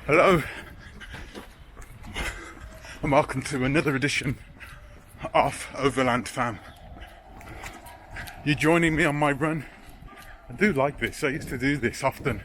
Hello and welcome to another edition of Overland Fam. You joining me on my run? I do like this, I used to do this often.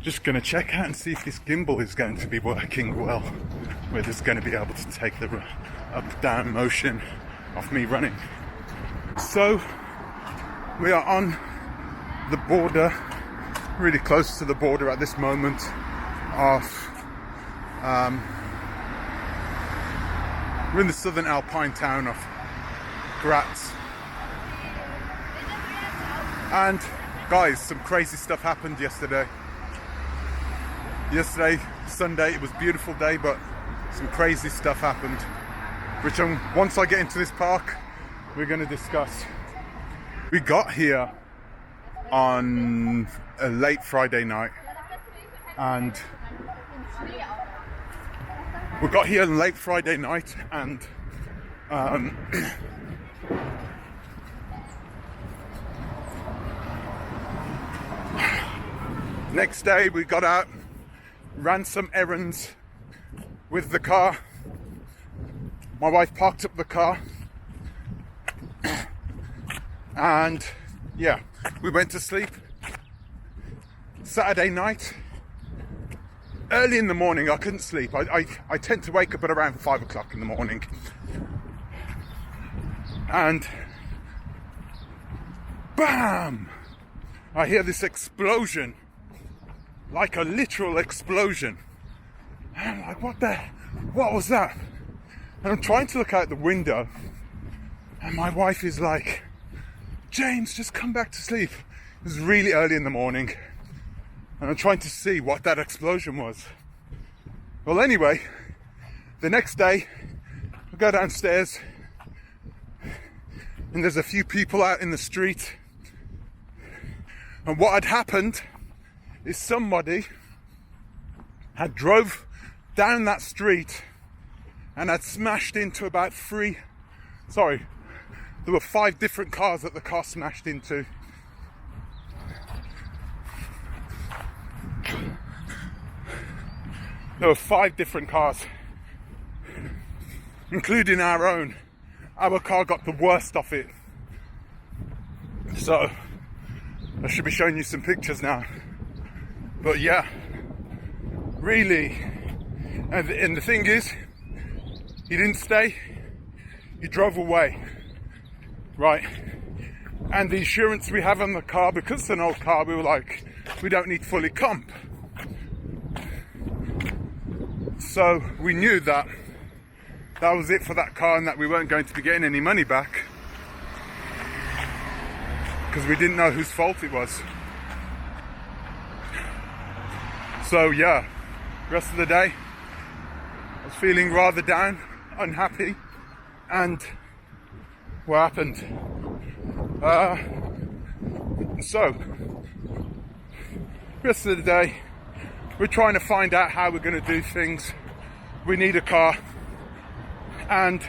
Just gonna check out and see if this gimbal is going to be working well. We're just gonna be able to take the up-down motion of me running. So, we are on the border, really close to the border at this moment of we're in the southern alpine town of Graz. And guys, some crazy stuff happened yesterday. Sunday, it was a beautiful day, but some crazy stuff happened, which once I get into this park, we're going to discuss. We got here on a late Friday night, and next day we got out, ran some errands with the car. My wife parked up the car, and yeah, we went to sleep. Saturday night, early in the morning, I couldn't sleep. I tend to wake up at around 5 o'clock in the morning. And BAM! I hear this explosion, like a literal explosion. And I'm like, what was that? And I'm trying to look out the window, and my wife is like, James, just come back to sleep. It was really early in the morning, and I'm trying to see what that explosion was. Well, anyway, the next day, I go downstairs, and there's a few people out in the street. And what had happened is somebody had drove down that street and had smashed into there were 5 different cars that the car smashed into. There were 5 different cars, including our own. Our car got the worst of it. So, I should be showing you some pictures now. But yeah, really. And the thing is, he didn't stay, he drove away. Right, and the insurance we have on the car, because it's an old car, we were like, we don't need fully comp. So we knew that was it for that car, and that we weren't going to be getting any money back, because we didn't know whose fault it was. So yeah, rest of the day, I was feeling rather down, unhappy, and what happened? So, rest of the day, we're trying to find out how we're going to do things. We need a car, and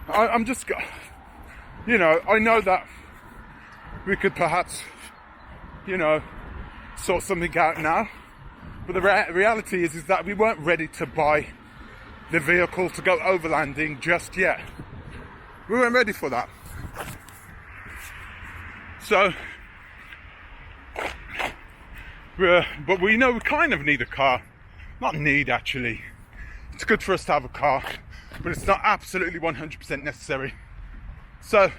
I'm just, I know that we could perhaps, sort something out now, but the reality is that we weren't ready to buy the vehicle to go overlanding just yet. We weren't ready for that. So, but we know we kind of need a car. Not need, actually. It's good for us to have a car, but it's not absolutely 100% necessary. So,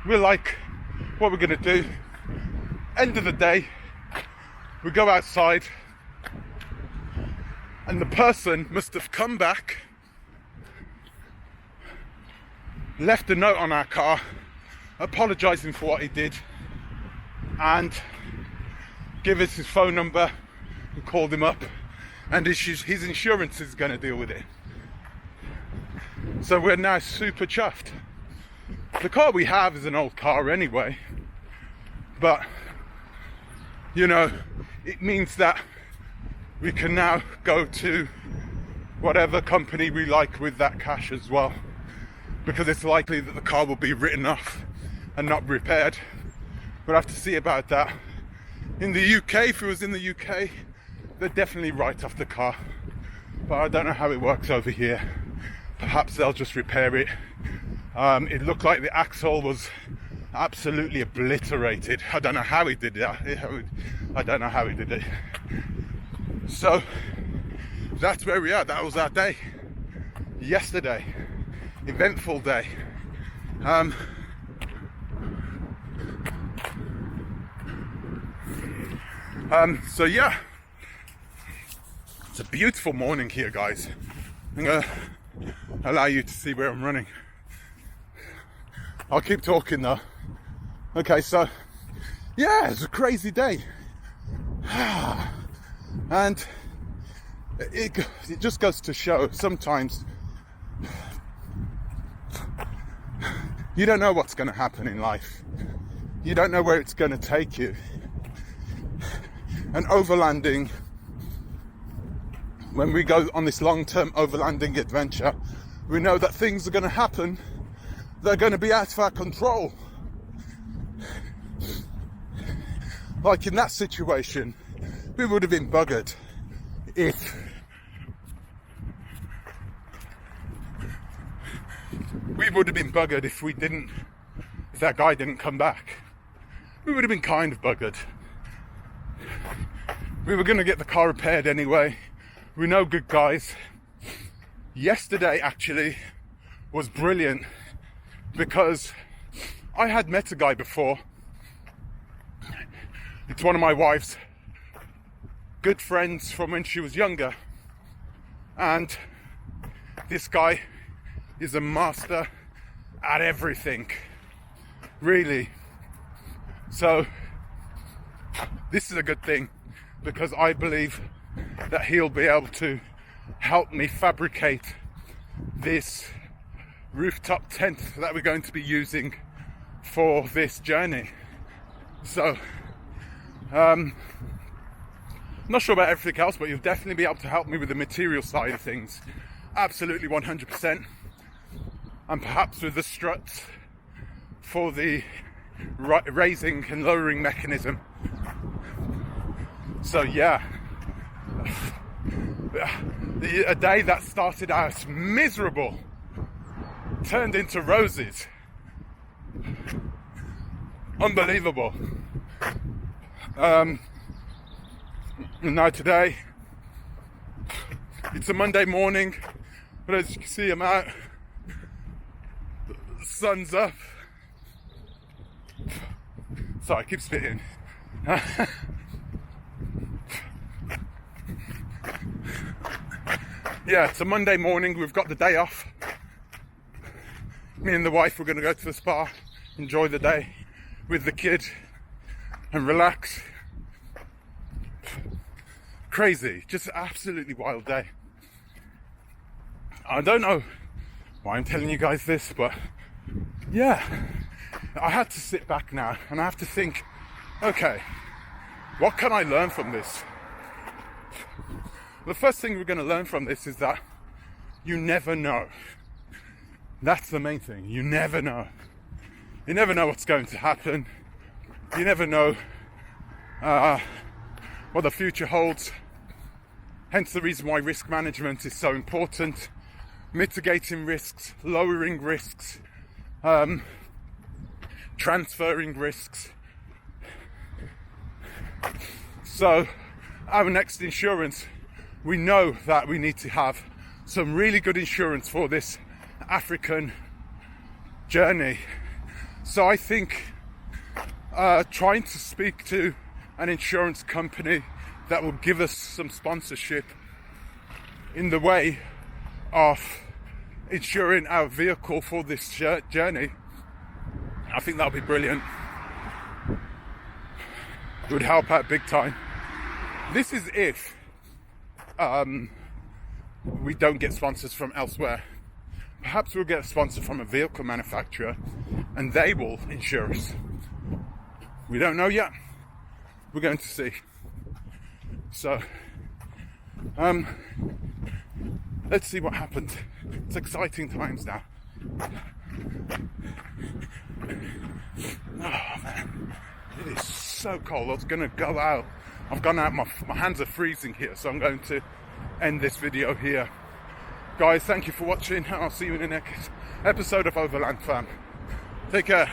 we're like, what we're gonna do, end of the day, we go outside, and the person must have come back, left a note on our car, apologising for what he did, and give us his phone number. We called him up, and his insurance is going to deal with it. So we're now super chuffed. The car we have is an old car anyway, but it means that we can now go to whatever company we like with that cash as well, because it's likely that the car will be written off and not repaired. We'll have to see about that. In the UK, if it was in the UK, they'd definitely write off the car. But I don't know how it works over here. Perhaps they'll just repair it. It looked like the axle was absolutely obliterated. I don't know how he did that. I don't know how he did it. So that's where we are. That was our day. Yesterday. Eventful day. So yeah, it's a beautiful morning here, guys. I'm gonna allow you to see where I'm running. I'll keep talking though. Okay, so yeah, it's a crazy day. And it just goes to show sometimes you don't know what's going to happen in life. You don't know where it's going to take you. And overlanding, when we go on this long-term overlanding adventure, we know that things are going to happen that are going to be out of our control. Like in that situation, we would have been buggered if if that guy didn't come back. We would have been kind of buggered. We were going to get the car repaired anyway. We're no good guys. Yesterday actually was brilliant because I had met a guy before. It's one of my wife's good friends from when she was younger. And this guy is a master at everything. Really. So this is a good thing because I believe that he'll be able to help me fabricate this rooftop tent that we're going to be using for this journey. So I'm not sure about everything else, but you'll definitely be able to help me with the material side of things. Absolutely 100%. And perhaps with the struts for the raising and lowering mechanism. So yeah, a day that started out miserable turned into roses. Unbelievable. Now today, it's a Monday morning, but as you can see, I'm out. The sun's up. Sorry, I keep spitting. Yeah, it's a Monday morning. We've got the day off. Me and the wife were going to go to the spa, enjoy the day with the kid, and relax. Crazy, just an absolutely wild day. I don't know why I'm telling you guys this, but yeah, I had to sit back now and I have to think, okay, what can I learn from this? The first thing we're going to learn from this is that you never know. That's the main thing. You never know. You never know what's going to happen. You never know what the future holds. Hence the reason why risk management is so important. Mitigating risks, lowering risks, transferring risks. So our next insurance, we know that we need to have some really good insurance for this African journey. So I think trying to speak to an insurance company that will give us some sponsorship in the way of insuring our vehicle for this journey, I think that'll be brilliant. It would help out big time. This is if we don't get sponsors from elsewhere. Perhaps we'll get a sponsor from a vehicle manufacturer and they will insure us. We don't know yet. We're going to see. So, let's see what happens. It's exciting times now. Oh man. It is so cold. I was going to go out. I've gone out. My hands are freezing here, so I'm going to end this video here. Guys, thank you for watching. I'll see you in the next episode of Overland, fam. Take care.